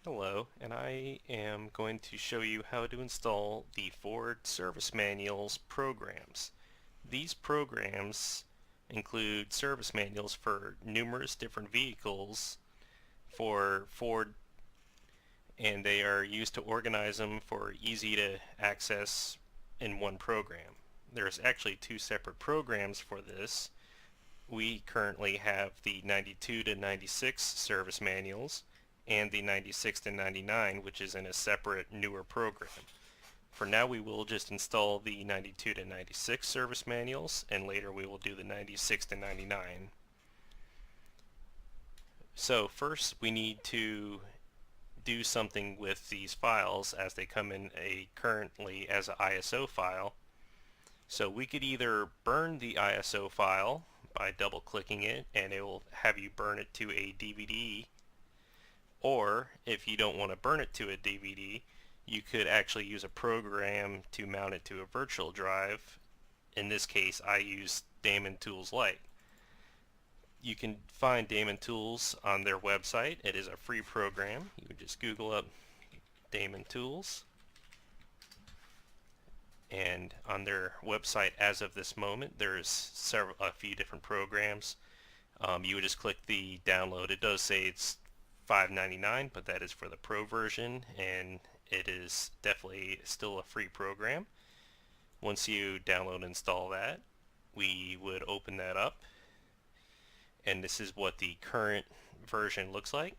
Hello, and I am going to show you how to install the Ford Service Manuals programs. These programs include service manuals for numerous different vehicles for Ford, and they are used to organize them for easy to access in one program. There's actually two separate programs for this. We currently have the 92 to 96 service manuals and the 96 to 99, which is in a separate newer program. For now we will just install the 92 to 96 service manuals, and later we will do the 96 to 99. So first we need to do something with these files as they come in currently as an ISO file. So we could either burn the ISO file by double clicking it and it will have you burn it to a DVD, or if you don't want to burn it to a DVD, you could actually use a program to mount it to a virtual drive. In this case I use Daemon Tools Lite. You can find Daemon Tools on their website. It is a free program. You would just Google up Daemon Tools, and on their website as of this moment there's a few different programs. You would just click the download. It does say it's $5.99, but that is for the pro version, and it is definitely still a free program. Once you download and install that, we would open that up, and this is what the current version looks like.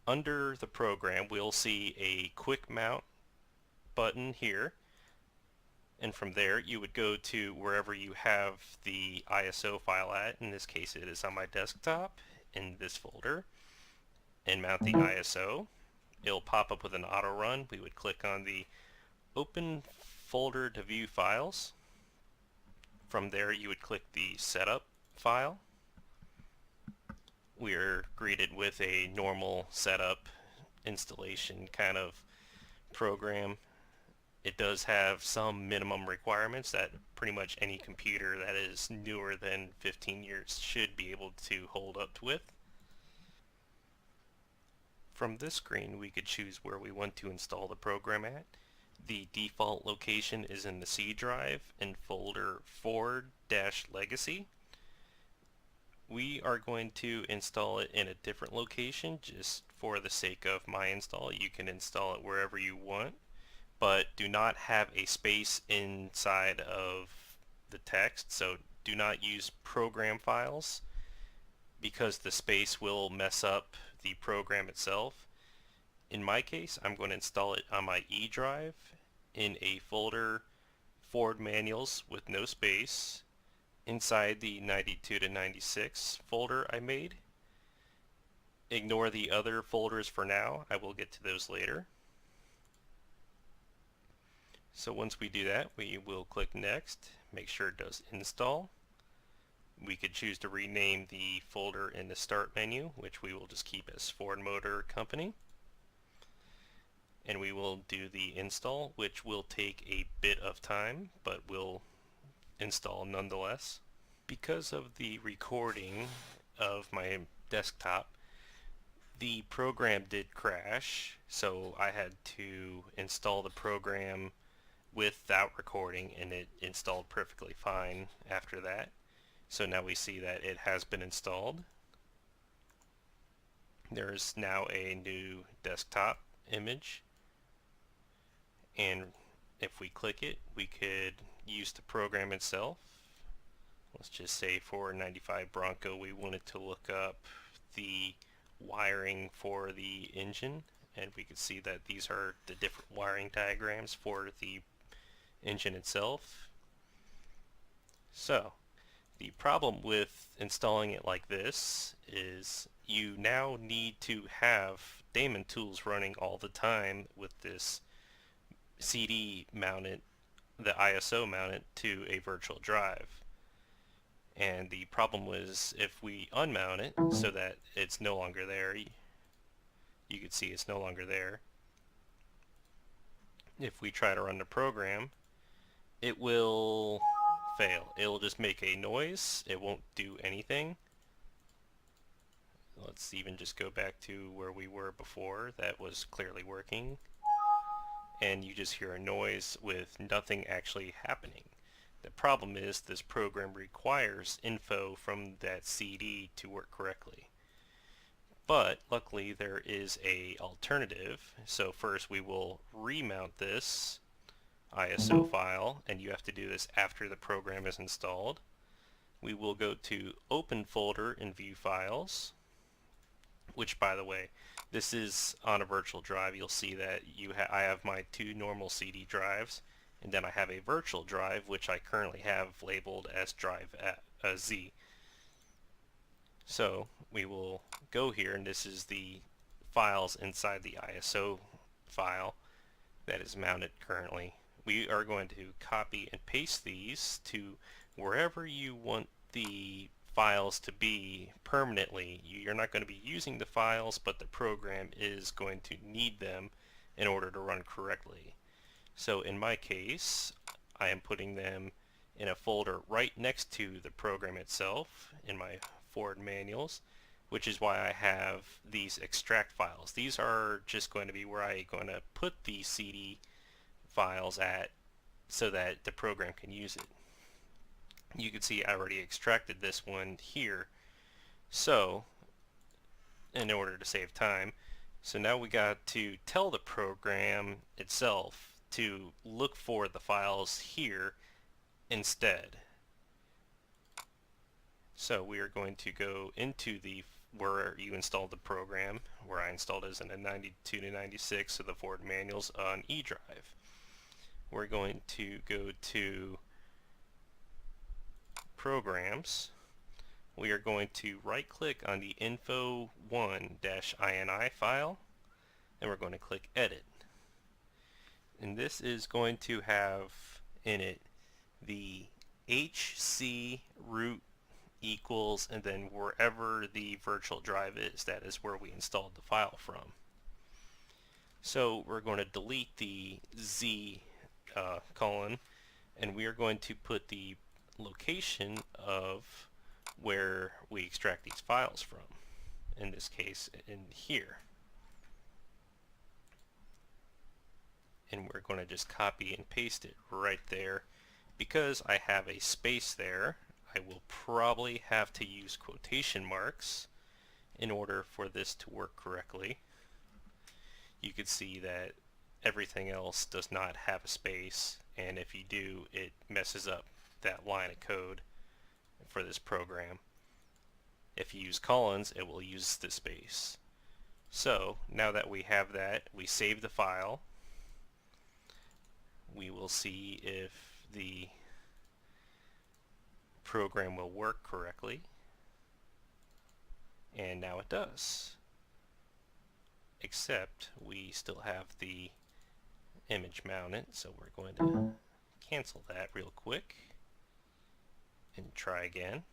Under the program we'll see a quick mount button here, and from there you would go to wherever you have the ISO file at. In this case it is on my desktop in this folder, and mount the ISO. It'll pop up with an auto run. We would click on the open folder to view files. From there you would click the setup file. We are greeted with a normal setup installation kind of program. It does have some minimum requirements that pretty much any computer that is newer than 15 years should be able to hold up with. From this screen we could choose where we want to install the program at. The default location is in the C drive in folder Ford-Legacy. We are going to install it in a different location just for the sake of my install. You can install it wherever you want, but do not have a space inside of the text, so do not use program files because the space will mess up the program itself. In my case I'm going to install it on my E drive in a folder Ford Manuals with no space inside the 92 to 96 folder I made. Ignore the other folders for now. I will get to those later. So once we do that, we will click next, make sure it does install. We could choose to rename the folder in the start menu, which we will just keep as Ford Motor Company. And we will do the install, which will take a bit of time, but will install nonetheless. Because of the recording of my desktop, the program did crash, so I had to install the program without recording, and it installed perfectly fine after that. So now we see that it has been installed. There is now a new desktop image, and if we click it we could use the program itself. Let's just say for 95 Bronco we wanted to look up the wiring for the engine, and we could see that these are the different wiring diagrams for the engine itself. So the problem with installing it like this is you now need to have Daemon Tools running all the time with this CD mounted, the ISO mounted to a virtual drive. And the problem was if we unmount it so that it's no longer there, you can see it's no longer there. If we try to run the program, it will fail. It'll just make a noise. It won't do anything. Let's even just go back to where we were before. That was clearly working. And you just hear a noise with nothing actually happening. The problem is this program requires info from that CD to work correctly. But luckily there is a alternative. So first we will remount this ISO file, and you have to do this after the program is installed. We will go to Open Folder in View Files, which, by the way, this is on a virtual drive. You'll see that I have my two normal CD drives, and then I have a virtual drive which I currently have labeled as drive Z. So we will go here, and this is the files inside the ISO file that is mounted currently. We are going to copy and paste these to wherever you want the files to be permanently. You're not going to be using the files, but the program is going to need them in order to run correctly. So in my case, I am putting them in a folder right next to the program itself in my Ford manuals, which is why I have these extract files. These are just going to be where I'm going to put the CD files at so that the program can use it. You can see I already extracted this one here. So in order to save time, so now we got to tell the program itself to look for the files here instead. So we are going to go into the where you installed the program, where I installed it as in a 92 to 96 of the Ford manuals on eDrive. We're going to go to Programs. We are going to right click on the info1-ini file, and we're going to click Edit. And this is going to have in it the HC root equals, and then wherever the virtual drive is, that is where we installed the file from. So we're going to delete the Z colon, and we are going to put the location of where we extract these files from, in this case in here. And we're going to just copy and paste it right there. Because I have a space there, I will probably have to use quotation marks in order for this to work correctly. You can see that everything else does not have a space, and if you do, it messes up that line of code for this program. If you use colons, it will use the space. So now that we have that, we save the file. We will see if the program will work correctly, and now it does, except we still have the image mounted, so we're going to cancel that real quick and try again.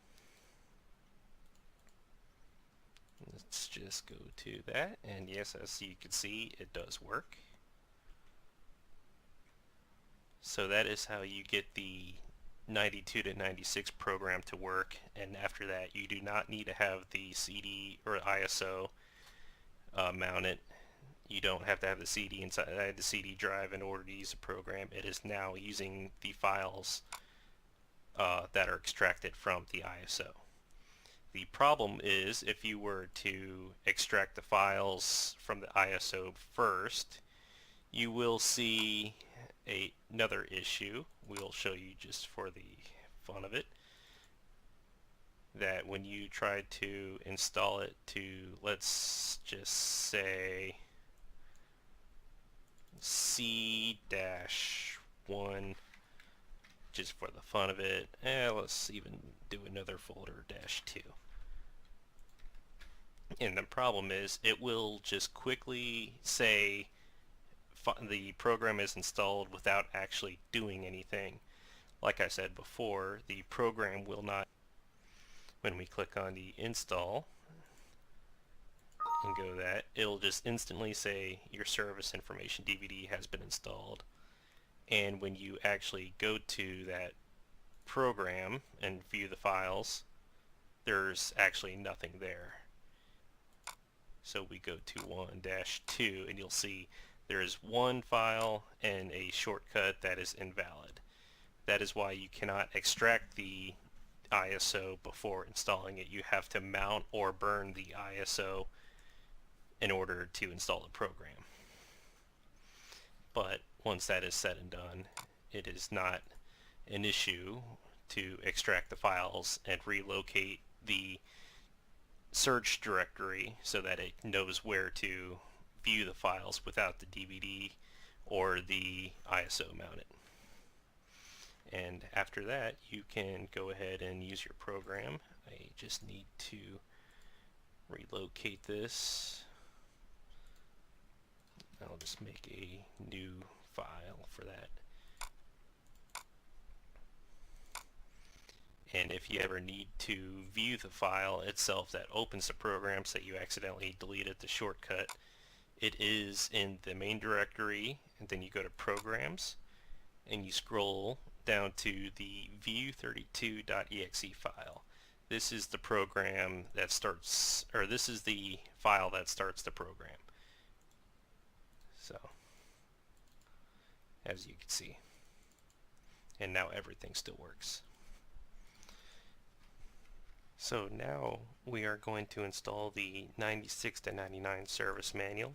Let's just go to that, and yes, as you can see, it does work. So that is how you get the 92 to 96 program to work, and after that you do not need to have the CD or ISO mounted. You don't have to have the CD inside the CD drive in order to use the program. It is now using the files that are extracted from the ISO. The problem is if you were to extract the files from the ISO first, you will see another issue. We'll show you just for the fun of it, that when you try to install it to, let's just say, C-1, just for the fun of it, let's even do another folder, -2. And the problem is it will just quickly say the program is installed without actually doing anything. Like I said before, the program will not, when we click on the install and go that, it'll just instantly say your service information DVD has been installed. And when you actually go to that program and view the files, there's actually nothing there. So we go to 1-2 and you'll see there is one file and a shortcut that is invalid. That is why you cannot extract the ISO before installing it. You have to mount or burn the ISO in order to install the program. But once that is said and done, it is not an issue to extract the files and relocate the search directory so that it knows where to view the files without the DVD or the ISO mounted. And after that, you can go ahead and use your program. I just need to relocate this. I'll just make a new file for that. And if you ever need to view the file itself that opens the program, so you accidentally deleted the shortcut, it is in the main directory, and then you go to Programs, and you scroll down to the view32.exe file. This is the program that starts, or this is the file that starts the program. So, as you can see. And now everything still works. So now we are going to install the 96 to 99 service manual.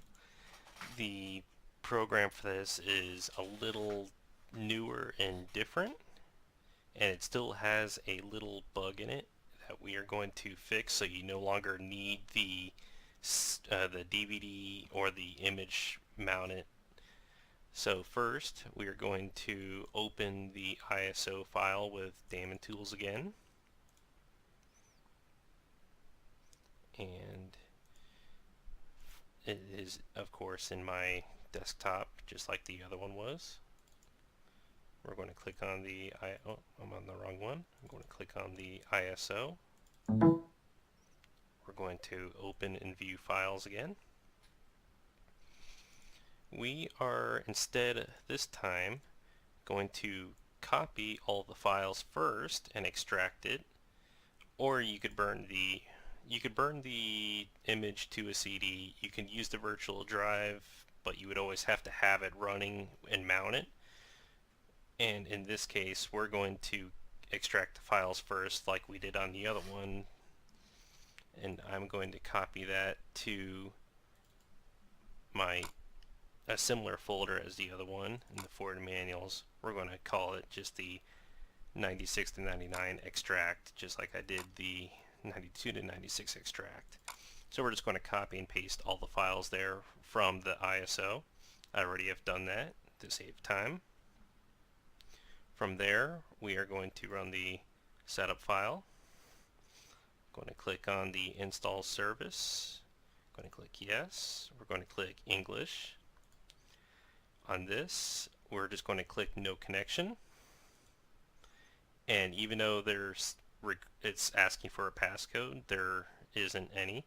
The program for this is a little newer and different, and it still has a little bug in it that we are going to fix, so you no longer need the DVD or the image mounted. So first we are going to open the ISO file with Daemon Tools again, and it is of course in my desktop just like the other one was. We're going to click on the I'm on the wrong one. I'm going to click on the ISO. We're going to open and view files again. We are instead this time going to copy all the files first and extract it, or you could burn the image to a CD. You can use the virtual drive, but you would always have to have it running and mount it. And in this case, we're going to extract the files first like we did on the other one. And I'm going to copy that to a similar folder as the other one in the Ford manuals. We're going to call it just the 96 to 99 extract, just like I did the 92 to 96 extract. So we're just going to copy and paste all the files there from the ISO. I already have done that to save time. From there, we are going to run the setup file. Going to click on the install service. Going to click yes. We're going to click English. On this, we're just going to click no connection. And even though it's asking for a passcode, there isn't any.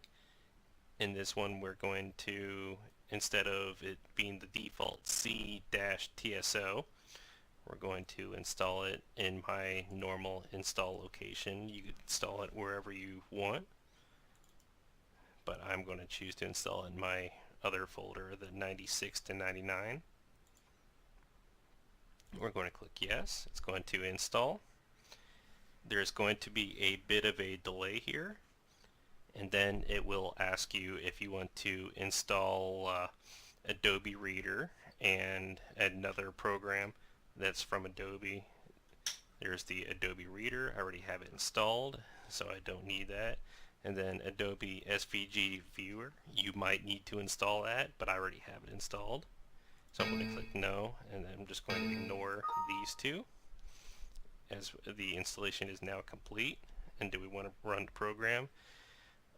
In this one, we're going to, instead of it being the default C-TSO, we're going to install it in my normal install location. You can install it wherever you want, but I'm going to choose to install it in my other folder, the 96 to 99. We're going to click yes. It's going to install. There's going to be a bit of a delay here, and then it will ask you if you want to install Adobe Reader and another program that's from Adobe. There's the Adobe Reader. I already have it installed, so I don't need that. And then Adobe SVG Viewer. You might need to install that, but I already have it installed. So I'm going to click no, and then I'm just going to ignore these two, as the installation is now complete. And do we want to run the program?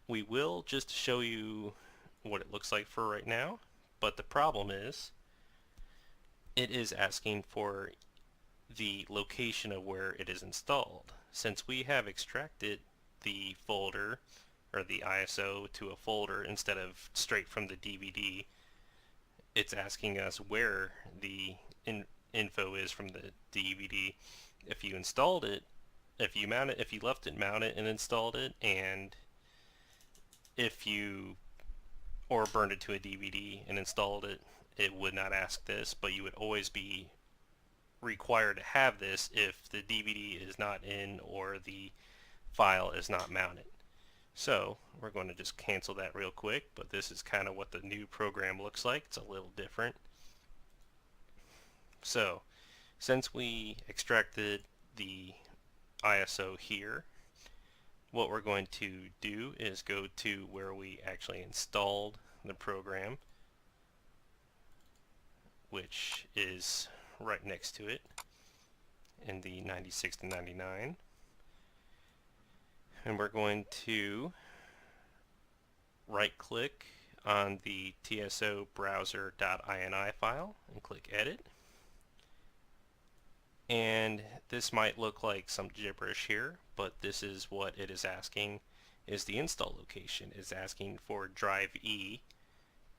We will, just to show you what it looks like for right now, but the problem is it is asking for the location of where it is installed. Since we have extracted the folder or the ISO to a folder instead of straight from the DVD, it's asking us where the info is from the DVD. If you installed it, if you left it mounted and installed it, and if you or burned it to a DVD and installed it, it would not ask this, but you would always be required to have this if the DVD is not in or the file is not mounted. So we're going to just cancel that real quick, but this is kind of what the new program looks like. It's a little different. So since we extracted the ISO here, what we're going to do is go to where we actually installed the program, which is right next to it in the 96 to 99, and we're going to right click on the TSO browser.ini file and click edit. And this might look like some gibberish here, but this is what it is asking, is the install location. It's asking for drive E,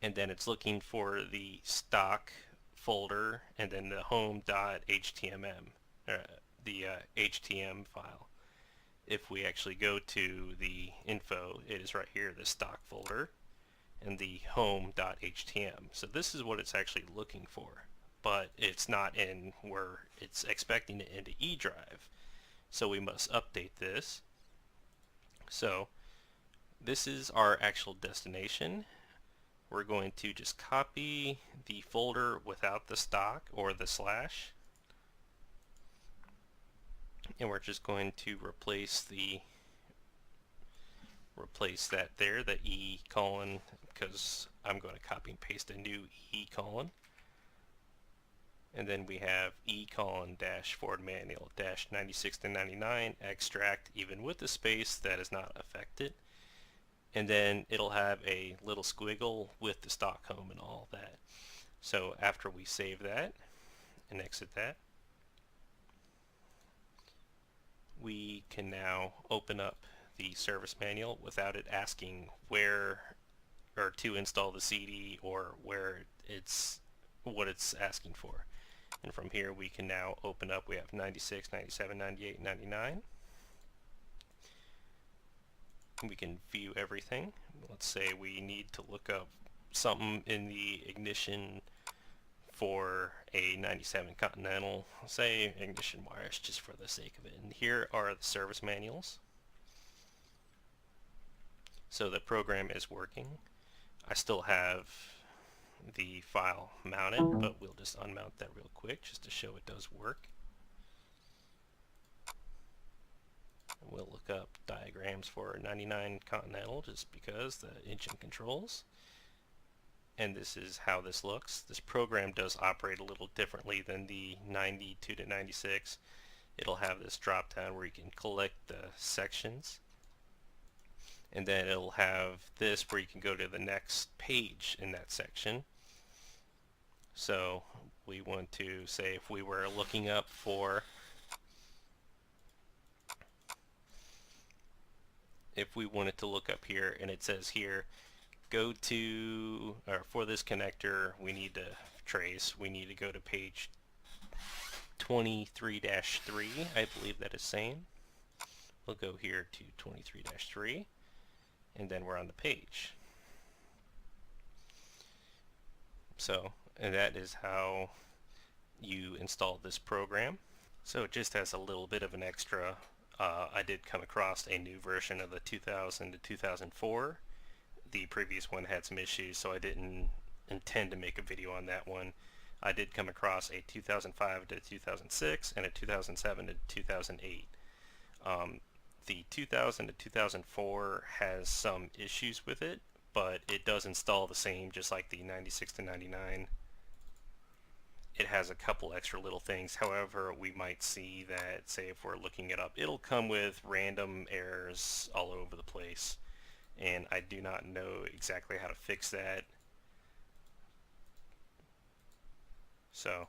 and then it's looking for the stock folder and then the home.html, the HTML file. If we actually go to the info, it is right here, the stock folder and the home.html. So this is what it's actually looking for, but it's not in where it's expecting it into E drive. So we must update this. So this is our actual destination. We're going to just copy the folder without the stock or the slash, and we're just going to replace that there, the E colon, because I'm going to copy and paste a new E colon. And then we have E colon dash forward manual dash 96 to 99 extract, even with the space that is not affected. And then it'll have a little squiggle with the stock home and all that. So after we save that and exit that, we can now open up the service manual without it asking where or to install the CD or where it's what it's asking for. And from here we can now open up, we have 96, 97, 98, 99. We can view everything. Let's say we need to look up something in the ignition for a 97 Continental, say ignition wires, just for the sake of it. And here are the service manuals. So the program is working. I still have the file mounted, but we'll just unmount that real quick just to show it does work. We'll look up diagrams for 99 Continental just because the engine controls. And this is how this looks. This program does operate a little differently than the 92 to 96. It'll have this drop down where you can collect the sections. And then it'll have this where you can go to the next page in that section. So we want to say if we were looking up for, if we wanted to look up here and it says here, go to, or for this connector we need to trace, we need to go to page 23-3, I believe that is saying. We'll go here to 23-3 and then we're on the page. So, and that is how you install this program. So just as a little bit of an extra, I did come across a new version of the 2000 to 2004. The previous one had some issues, so I didn't intend to make a video on that one. I did come across a 2005 to 2006 and a 2007 to 2008. The 2000 to 2004 has some issues with it, but it does install the same, just like the 96 to 99. It has a couple extra little things. However, we might see that, say if we're looking it up, it'll come with random errors all over the place. And I do not know exactly how to fix that. So,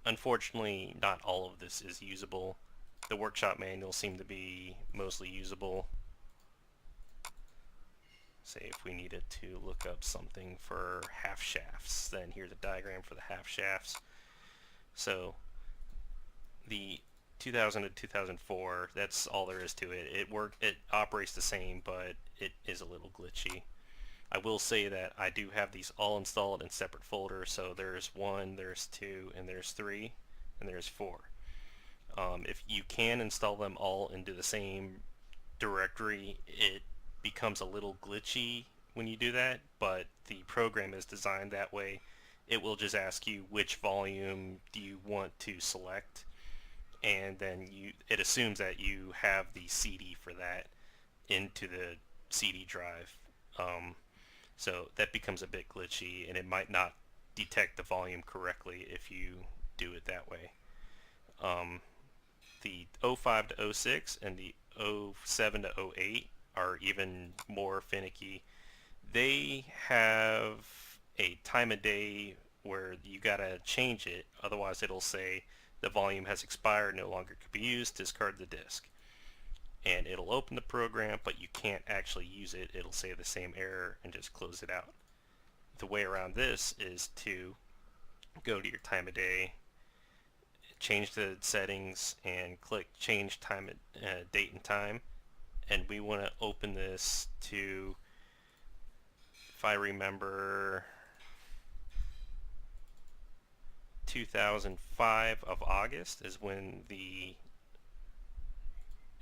unfortunately, not all of this is usable. The workshop manuals seem to be mostly usable. Say if we needed to look up something for half shafts, then here's a diagram for the half shafts. So the 2000 to 2004, that's all there is to it. It operates the same, but it is a little glitchy. I will say that I do have these all installed in separate folders, so there's 1, there's 2, and there's 3, and there's 4. If you can install them all into the same directory, it becomes a little glitchy when you do that, but the program is designed that way. It will just ask you which volume do you want to select, and then it assumes that you have the CD for that into the CD drive. So that becomes a bit glitchy, and it might not detect the volume correctly if you do it that way. The 05 to 06 and the 07 to 08 are even more finicky. They have a time of day where you gotta change it, otherwise it'll say the volume has expired, no longer could be used, discard the disk. And it'll open the program, but you can't actually use it. It'll say the same error and just close it out. The way around this is to go to your time of day, change the settings, and click change time, date and time. And we want to open this to, if I remember, 2005 of August is when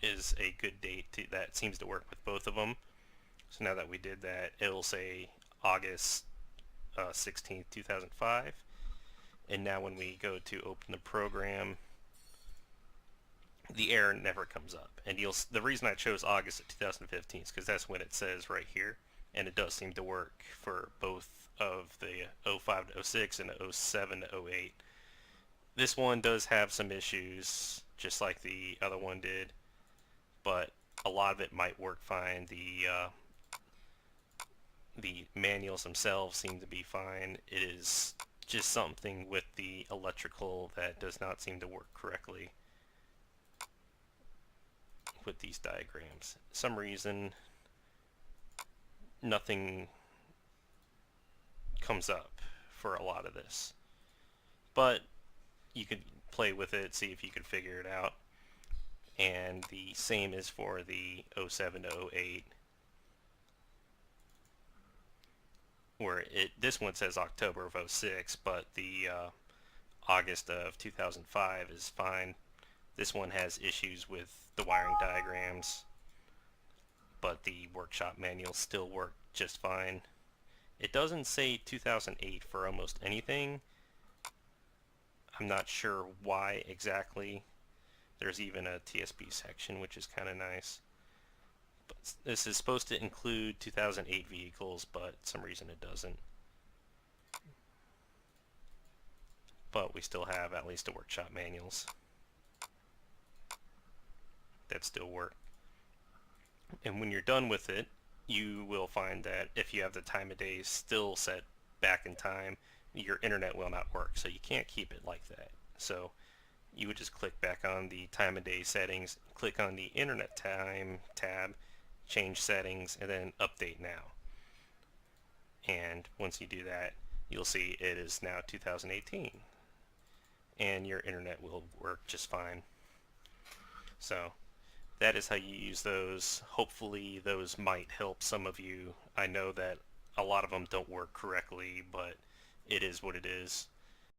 is a good date that seems to work with both of them. So now that we did that, it'll say August 16th, 2005. And now when we go to open the program, the error never comes up. And the reason I chose August of 2015 is because that's when it says right here. And it does seem to work for both of the 05 to 06 and the 07 to 08. This one does have some issues, just like the other one did, but a lot of it might work fine. The manuals themselves seem to be fine. It is just something with the electrical that does not seem to work correctly with these diagrams. For some reason, nothing comes up for a lot of this, but you could play with it, see if you could figure it out. And the same is for the 07 to 08, where this one says October of 06, but the August of 2005 is fine. This one has issues with the wiring diagrams, but the workshop manuals still work just fine. It doesn't say 2008 for almost anything. I'm not sure why exactly. There's even a TSP section, which is kind of nice. But this is supposed to include 2008 vehicles, but for some reason it doesn't. But we still have at least the workshop manuals that still work. And when you're done with it, you will find that if you have the time of day still set back in time, your internet will not work. So you can't keep it like that. So you would just click back on the time of day settings, click on the internet time tab, change settings, and then update now. And once you do that, you'll see it is now 2018, and your internet will work just fine. So that is how you use those. Hopefully those might help some of you. I know that a lot of them don't work correctly, but it is what it is.